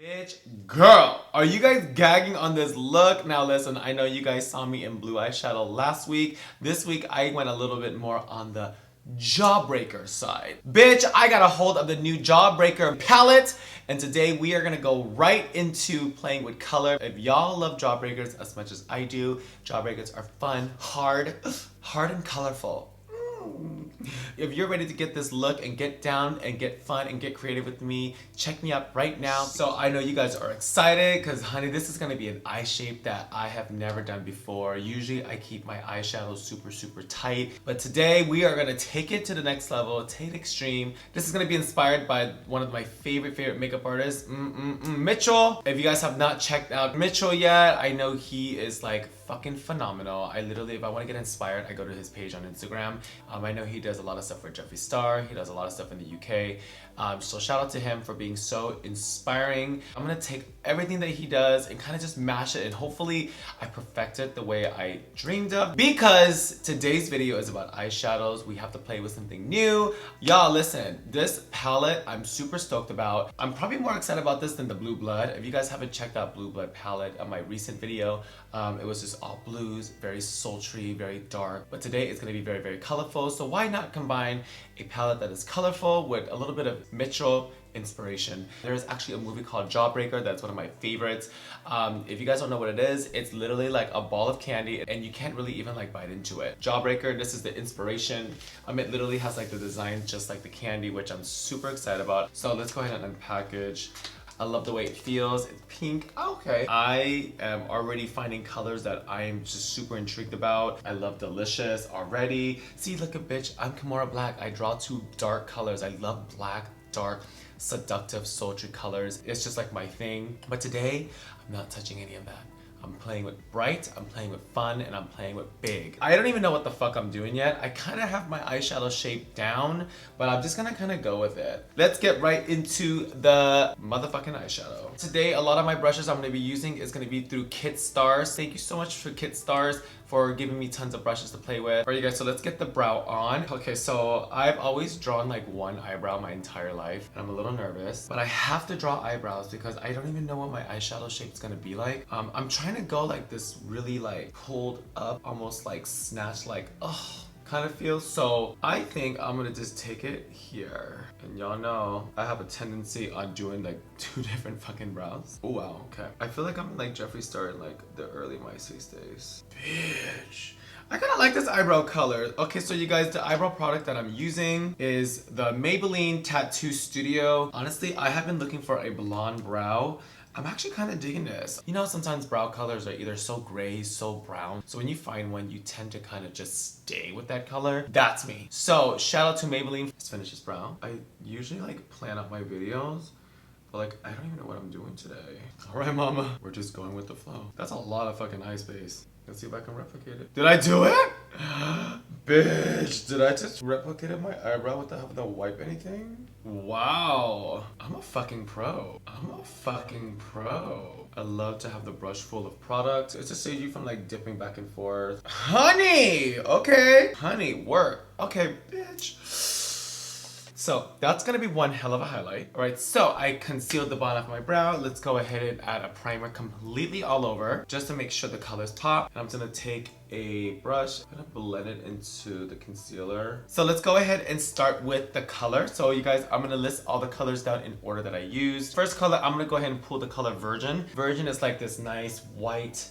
Bitch, girl, are you guys gagging on this look? Now listen, I know you guys saw me in blue eyeshadow last week. This week I went a little bit more on the Jawbreaker side. Bitch, I got a hold of the new Jawbreaker palette, and today we are gonna go right into playing with color. If y'all love Jawbreakers as much as I do, Jawbreakers are fun, hard and colorful. If you're ready to get this look and get down and get fun and get creative with me, check me out right now. So I know you guys are excited because honey, this is gonna be an eye shape that I have never done before. Usually I keep my eyeshadows super tight, but today we are gonna take it to the next level, take it extreme. This is gonna be inspired by one of my favorite makeup artists, Mitchell. If you guys have not checked out Mitchell yet, I know he is like fucking phenomenal. I literally, if I want to get inspired, I go to his page on Instagram. I know he does a lot of stuff for Jeffree Star. He does a lot of stuff in the UK. So shout out to him for being so inspiring. I'm gonna take everything that he does and kind of just mash it, and hopefully I perfect it the way I dreamed of. Because today's video is about eyeshadows. We have to play with something new. Y'all listen, this palette I'm super stoked about. I'm probably more excited about this than the Blue Blood. If you guys haven't checked out Blue Blood palette on my recent video, it was just all blues, very sultry, very dark. But today it's gonna be very colorful. So why not combine a palette that is colorful with a little bit of Mitchell inspiration. There's actually a movie called Jawbreaker that's one of my favorites. If you guys don't know what it is, it's literally like a ball of candy and you can't really even like bite into it. Jawbreaker, this is the inspiration. It literally has like the design just like the candy, which I'm super excited about. So let's go ahead and unpackage. I love the way it feels. It's pink. Okay. I am already finding colors that I am just super intrigued about. I love Delicious already. See, look at bitch. I'm Kimora Blac. I draw two dark colors. I love black, dark, seductive, sultry colors. It's just like my thing. But today, I'm not touching any of that. I'm playing with bright, I'm playing with fun, and I'm playing with big. I don't even know what the fuck I'm doing yet. I kind of have my eyeshadow shape down, but I'm just gonna kind of go with it. Let's get right into the motherfucking eyeshadow. Today, a lot of my brushes I'm gonna be using is gonna be through Kit Stars. Thank you so much for Kit Stars for giving me tons of brushes to play with. Alright you guys, so let's get the brow on. Okay, so I've always drawn like one eyebrow my entire life, and I'm a little nervous, but I have to draw eyebrows because I don't even know what my eyeshadow shape is gonna be like. I'm trying to go like this really like pulled up, almost like snatched, like kind of feel. So I think I'm gonna just take it here. And y'all know I have a tendency on doing like two different fucking brows. Oh wow, okay. I feel like I'm like Jeffree Star in like the early MySpace days. Bitch. I kind of like this eyebrow color. Okay, so you guys, the eyebrow product that I'm using is the Maybelline Tattoo Studio. Honestly, I have been looking for a blonde brow. I'm actually kind of digging this. You know, sometimes brow colors are either so gray, so brown. So when you find one, you tend to kind of just stay with that color. That's me. So shout out to Maybelline. Let's finish this brow. I usually like plan out my videos, but like, I don't even know what I'm doing today. All right, mama. We're just going with the flow. That's a lot of fucking eye space. Let's see if I can replicate it. Did I do it? Bitch, did I just replicate my eyebrow without the wipe anything? Wow. I'm a fucking pro. I'm a fucking pro. I love to have the brush full of product. It just saves you from like dipping back and forth. Honey, okay. Honey, work. Okay, bitch. So that's gonna be one hell of a highlight. All right, so I concealed the bottom of my brow. Let's go ahead and add a primer completely all over just to make sure the colors pop. And I'm gonna take a brush, I'm gonna blend it into the concealer. So let's go ahead and start with the color. So you guys, I'm gonna list all the colors down in order that I used. First color, I'm gonna go ahead and pull the color Virgin. Virgin is like this nice white,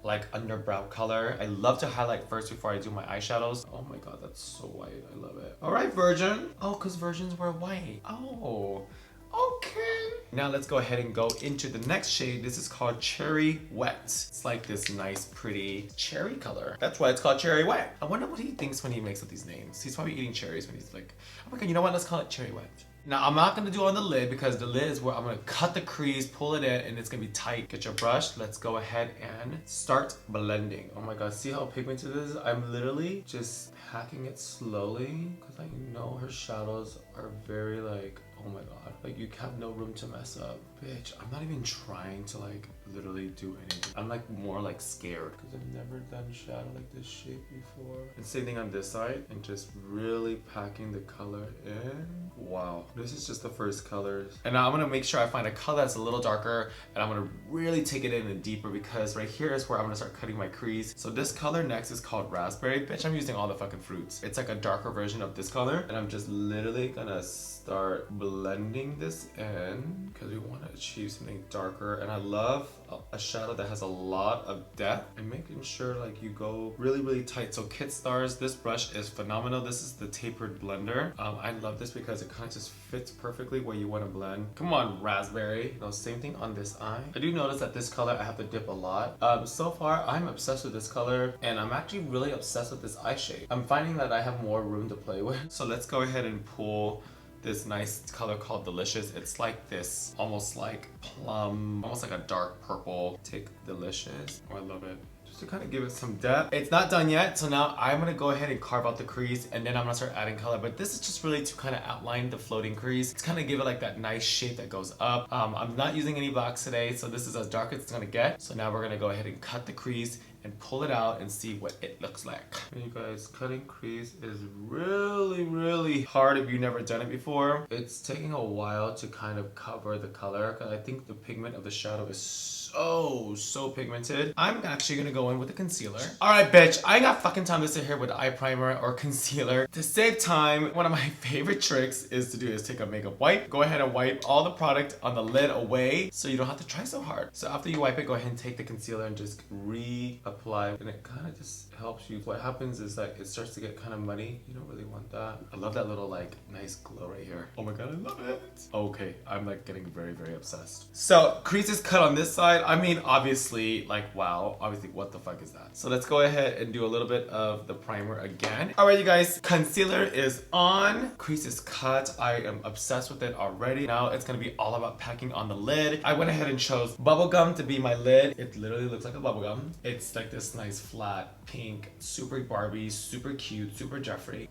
like underbrow color. I love to highlight first before I do my eyeshadows. Oh my god, that's so white. I love it. All right, Virgin. Oh, because Virgins were white. Oh, okay. Now let's go ahead and go into the next shade. This is called Cherry Wet. It's like this nice, pretty cherry color. That's why it's called Cherry Wet. I wonder what he thinks when he makes up these names. He's probably eating cherries when he's like, oh my god, you know what? Let's call it Cherry Wet. Now, I'm not gonna do it on the lid because the lid is where I'm gonna cut the crease, pull it in, and it's gonna be tight. Get your brush. Let's go ahead and start blending. Oh my god, see how pigmented it is? I'm literally just packing it slowly because I know her shadows are very like, oh Oh my god. Like, you have no room to mess up. Bitch, I'm not even trying to like literally do anything. I'm like more like scared because I've never done shadow like this shape before. And same thing on this side and just really packing the color in. Wow. This is just the first colors. And now I'm gonna make sure I find a color that's a little darker and I'm gonna really take it in and deeper because right here is where I'm gonna start cutting my crease. So this color next is called Raspberry. Bitch, I'm using all the fucking fruits. It's like a darker version of this color and I'm just literally gonna start blending this in because we want to achieve something darker. And I love a shadow that has a lot of depth and making sure like you go really tight. So Kit Stars, this brush is phenomenal. This is the tapered blender. I love this because it kind of just fits perfectly where you want to blend. Come on, Raspberry. You know, same thing on this eye. I do notice that this color I have to dip a lot. So far I'm obsessed with this color and I'm actually really obsessed with this eye shape. I'm finding that I have more room to play with. So let's go ahead and pull this nice color called Delicious. It's like this, almost like plum, almost like a dark purple. Take Delicious. Oh, I love it. Just to kind of give it some depth. It's not done yet, so now I'm gonna go ahead and carve out the crease and then I'm gonna start adding color. But this is just really to kind of outline the floating crease. It's kind of give it like that nice shape that goes up. I'm not using any blacks today, so this is as dark as it's gonna get. So now we're gonna go ahead and cut the crease and pull it out and see what it looks like. And you guys, cutting crease is really hard if you've never done it before. It's taking a while to kind of cover the color because I think the pigment of the shadow is so pigmented. I'm actually gonna go in with a concealer. All right, bitch, I ain't got fucking time to sit here with eye primer or concealer. To save time, one of my favorite tricks is take a makeup wipe. Go ahead and wipe all the product on the lid away so you don't have to try so hard. So after you wipe it, go ahead and take the concealer and just reapply, and it kind of just helps you. What happens is that it starts to get kind of muddy. You don't really want that. I love that little like nice glow right here. Oh my god, I love it. Okay, I'm like getting very obsessed. So crease is cut on this side. I mean, obviously, like, wow, obviously, what the fuck is that? So let's go ahead and do a little bit of the primer again. All right, you guys, concealer is on. Crease is cut. I am obsessed with it already. Now it's gonna be all about packing on the lid. I went ahead and chose bubblegum to be my lid. It literally looks like a bubblegum. It's like this nice flat pink, super Barbie, super cute, super Jeffree.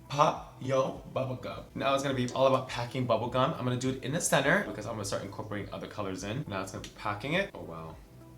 Pop yo bubblegum. Now it's gonna be all about packing bubblegum. I'm gonna do it in the center because I'm gonna start incorporating other colors in. Now it's gonna be packing it. Oh wow,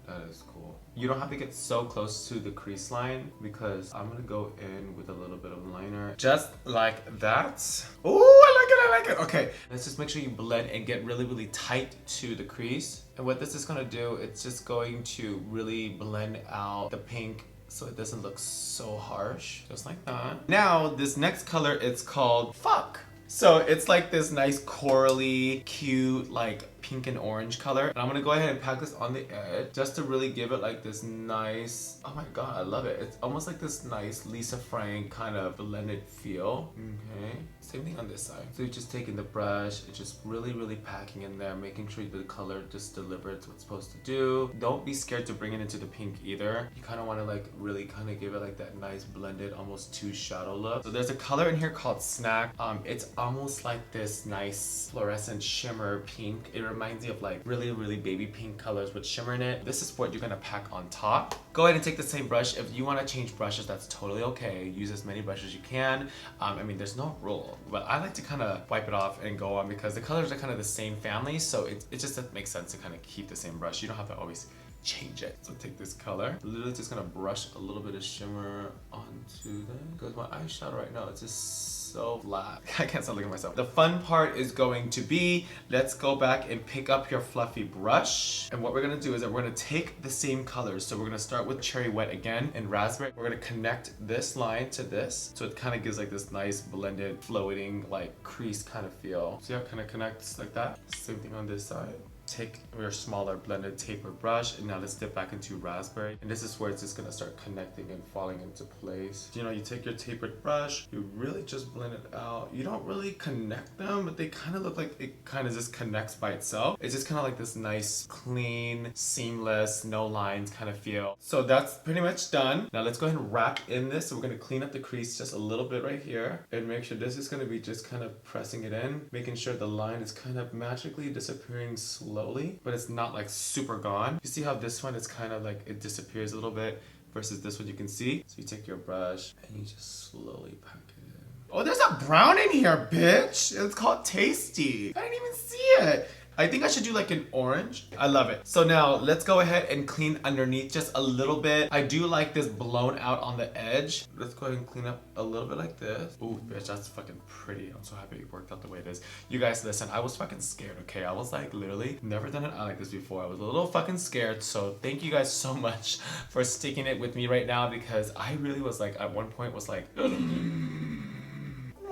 that is cool. You don't have to get so close to the crease line because I'm gonna go in with a little bit of liner. Just like that. Oh, I like it. Okay, let's just make sure you blend and get really tight to the crease. And what this is gonna do, it's just going to really blend out the pink so it doesn't look so harsh, just like that. Now, this next color, it's called Fuck. So it's like this nice corally, cute, like pink and orange color. And I'm gonna go ahead and pack this on the edge just to really give it like this nice, oh my god, I love it. It's almost like this nice Lisa Frank kind of blended feel. Okay, same thing on this side. So you're just taking the brush, it's just really packing in there, making sure the color just delivers what it's supposed to do. Don't be scared to bring it into the pink either. You kind of want to like really kind of give it like that nice blended, almost too shadow look. So there's a color in here called Snack. It's almost like this nice fluorescent shimmer pink. It reminds you of like really baby pink colors with shimmer in it. This is what you're gonna pack on top. Go ahead and take the same brush. If you want to change brushes, that's totally okay. Use as many brushes as you can. I mean, there's no rule, but I like to kind of wipe it off and go on because the colors are kind of the same family, so it just makes sense to kind of keep the same brush. You don't have to always change it. So take this color, literally just gonna brush a little bit of shimmer onto that because my eyeshadow right now, it's just so flat. I can't stop looking at myself. The fun part is going to be, let's go back and pick up your fluffy brush. And what we're gonna do is that we're gonna take the same colors. So we're gonna start with Cherry Wet again and Raspberry. We're gonna connect this line to this. So it kind of gives like this nice blended, floating, like crease kind of feel. See how it kind of connects like that? Same thing on this side. Take your smaller blended tapered brush and now let's dip back into Raspberry, and this is where it's just gonna start connecting and falling into place. You know, you take your tapered brush, you really just blend it out. You don't really connect them, but they kind of look like it kind of just connects by itself. It's just kind of like this nice, clean, seamless, no lines kind of feel. So that's pretty much done. Now let's go ahead and wrap in this. So we're gonna clean up the crease just a little bit right here and make sure this is gonna be just kind of pressing it in, making sure the line is kind of magically disappearing slowly, but it's not like super gone. You see how this one is kind of like it disappears a little bit versus this one you can see. So you take your brush and you just slowly pack it in. Oh, there's a brown in here, bitch. It's called Tasty. I didn't even see it. I think I should do like an orange. I love it. So now let's go ahead and clean underneath just a little bit. I do like this blown out on the edge. Let's go ahead and clean up a little bit like this. Ooh, bitch, that's fucking pretty. I'm so happy it worked out the way it is. You guys, listen, I was fucking scared, okay? I was like, literally, never done an eye like this before. I was a little fucking scared. So thank you guys so much for sticking it with me right now, because I really was like, at one point was like,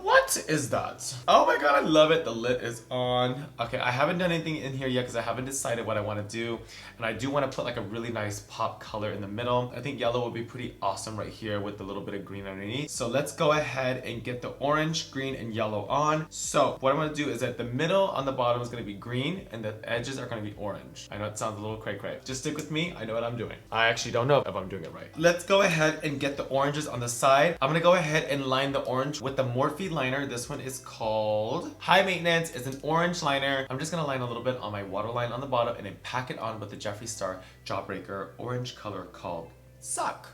what is that? Oh my god, I love it. The lid is on. Okay, I haven't done anything in here yet because I haven't decided what I want to do. And I do want to put like a really nice pop color in the middle. I think yellow would be pretty awesome right here with a little bit of green underneath. So let's go ahead and get the orange, green, and yellow on. So what I'm going to do is that the middle on the bottom is going to be green and the edges are going to be orange. I know it sounds a little cray-cray. Just stick with me. I know what I'm doing. I actually don't know if I'm doing it right. Let's go ahead and get the oranges on the side. I'm going to go ahead and line the orange with the Morphe liner. This one is called High Maintenance. It's an orange liner. I'm just gonna line a little bit on my waterline on the bottom and then pack it on with the Jeffree Star Jawbreaker orange color called Suck.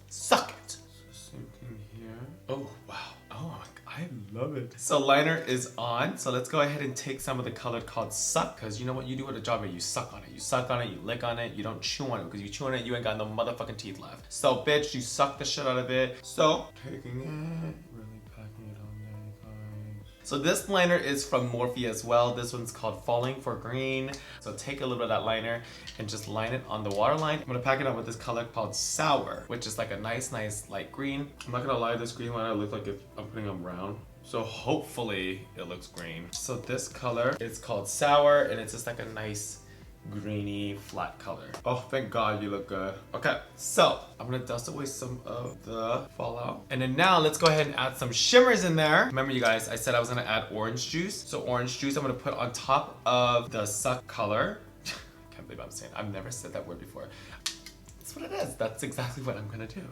Suck it. So same thing here. Oh wow. Oh, I love it. So liner is on. So let's go ahead and take some of the color called Suck, because you know what you do with a Jawbreaker? You suck on it. You suck on it, you lick on it, you don't chew on it, because you chew on it, you ain't got no motherfucking teeth left. So bitch, you suck the shit out of it. So taking it, really packing it on there, guys. So this liner is from Morphe as well. This one's called Falling for Green. So take a little bit of that liner and just line it on the waterline. I'm gonna pack it on with this color called Sour, which is like a nice light green. I'm not gonna lie, this green liner looks like if I'm putting them brown. So hopefully it looks green. So this color is called Sour and it's just like a nice greeny flat color. Oh, thank God you look good. Okay, so I'm gonna dust away some of the fallout. And then now let's go ahead and add some shimmers in there. Remember you guys, I said I was gonna add orange juice. So orange juice I'm gonna put on top of the Suck color. Can't believe I'm saying, I've never said that word before. That's what it is. That's exactly what I'm gonna do.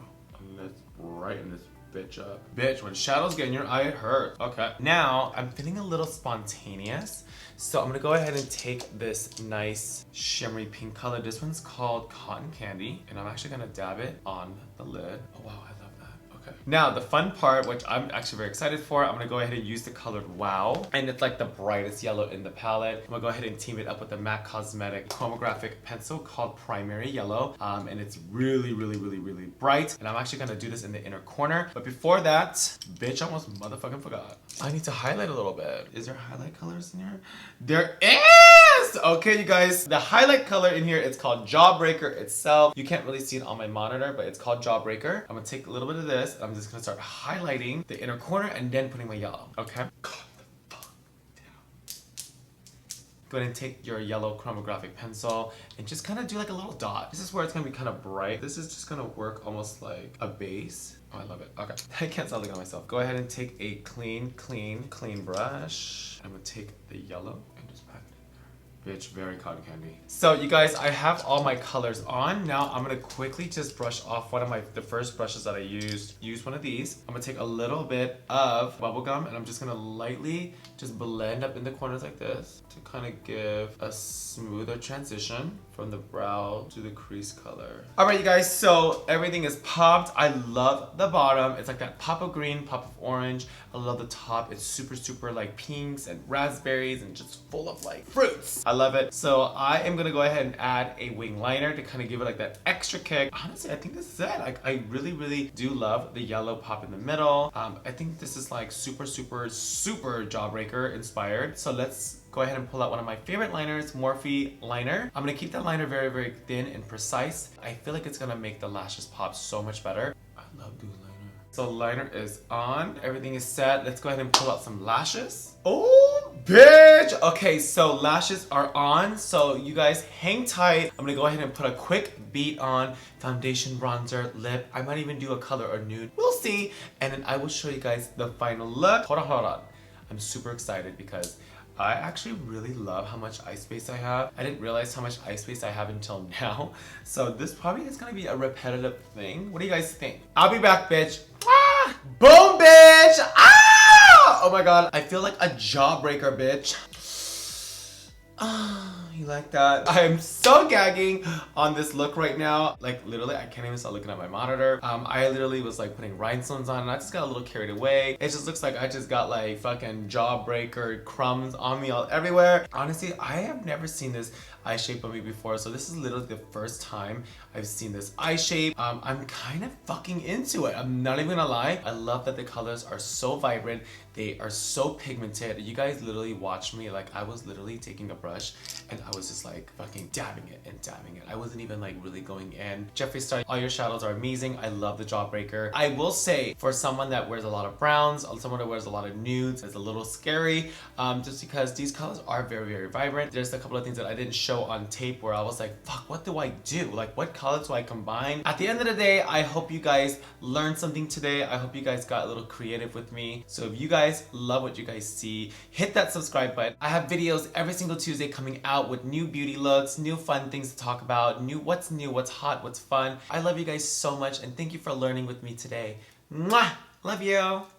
Let's brighten this bitch up. Bitch, when shadows get in your eye, it hurts. Okay. Now, I'm feeling a little spontaneous. So I'm gonna go ahead and take this nice shimmery pink color. This one's called Cotton Candy. And I'm actually gonna dab it on the lid. Oh wow, I love that. Okay. Now, the fun part, which I'm actually very excited for, I'm gonna go ahead and use the color Wow. And it's like the brightest yellow in the palette. I'm gonna go ahead and team it up with the MAC Cosmetic chromographic pencil called Primary Yellow. And it's really bright. And I'm actually gonna do this in the inner corner. But before that, bitch, I almost motherfucking forgot. I need to highlight a little bit. Is there highlight colors in here? There is! Okay, you guys, the highlight color in here, it's called Jawbreaker itself. You can't really see it on my monitor, but it's called Jawbreaker. I'm gonna take a little bit of this, and I'm just gonna start highlighting the inner corner and then putting my yellow, okay? Calm the fuck down. Go ahead and take your yellow chromographic pencil and just kind of do like a little dot. This is where it's gonna be kind of bright. This is just gonna work almost like a base. Oh, I love it. Okay. I can't stop looking at myself. Go ahead and take a clean brush. I'm gonna take the yellow and just pack it in there. Bitch, very cotton candy. So you guys, I have all my colors on. Now I'm gonna quickly just brush off one of the first brushes that I used. Use one of these. I'm gonna take a little bit of bubble gum and I'm just gonna lightly just blend up in the corners like this to kind of give a smoother transition from the brow to the crease color. All right, you guys, so everything is popped. I love the bottom. It's like that pop of green, pop of orange. I love the top. It's super like pinks and raspberries and just full of like fruits. I love it. So I am gonna go ahead and add a wing liner to kind of give it like that extra kick. Honestly, I think this is it. Like, I really do love the yellow pop in the middle. I think this is like super Jawbreaker inspired. So let's go ahead and pull out one of my favorite liners, Morphe liner. I'm gonna keep that liner very thin and precise. I feel like it's gonna make the lashes pop so much better. I love doing liner. So liner is on, everything is set. Let's go ahead and pull out some lashes. Oh, bitch! Okay, so lashes are on. So you guys hang tight. I'm gonna go ahead and put a quick beat on foundation, bronzer, lip. I might even do a color or nude. We'll see. And then I will show you guys the final look. Hold on. I'm super excited because I actually really love how much eye space I have. I didn't realize how much eye space I have until now. So this probably is gonna be a repetitive thing. What do you guys think? I'll be back, bitch. Ah! Boom, bitch! Ah! Oh my God, I feel like a jawbreaker, bitch. Ah, you You like that? I am so gagging on this look right now. Like literally, I can't even stop looking at my monitor. I literally was like putting rhinestones on and I just got a little carried away. It just looks like I just got like fucking Jawbreaker crumbs on me all everywhere. Honestly, I have never seen this eye shape on me before, so this is literally the first time I've seen this eye shape. I'm kind of fucking into it. I'm not even gonna lie. I love that the colors are so vibrant. They are so pigmented. You guys literally watched me, like I was literally taking a brush and I was just like fucking dabbing it and dabbing it. I wasn't even like really going in. Jeffree Star, all your shadows are amazing. I love the Jawbreaker. I will say, for someone that wears a lot of browns, someone that wears a lot of nudes, it's a little scary, just because these colors are very, very vibrant. There's a couple of things that I didn't show on tape where I was like, fuck, what do I do? Like, what colors do I combine? At the end of the day, I hope you guys learned something today. I hope you guys got a little creative with me. So if you guys love what you guys see, hit that subscribe button. I have videos every single Tuesday coming out with new beauty looks, new fun things to talk about, new, what's hot, what's fun. I love you guys so much and thank you for learning with me today. Mwah! Love you!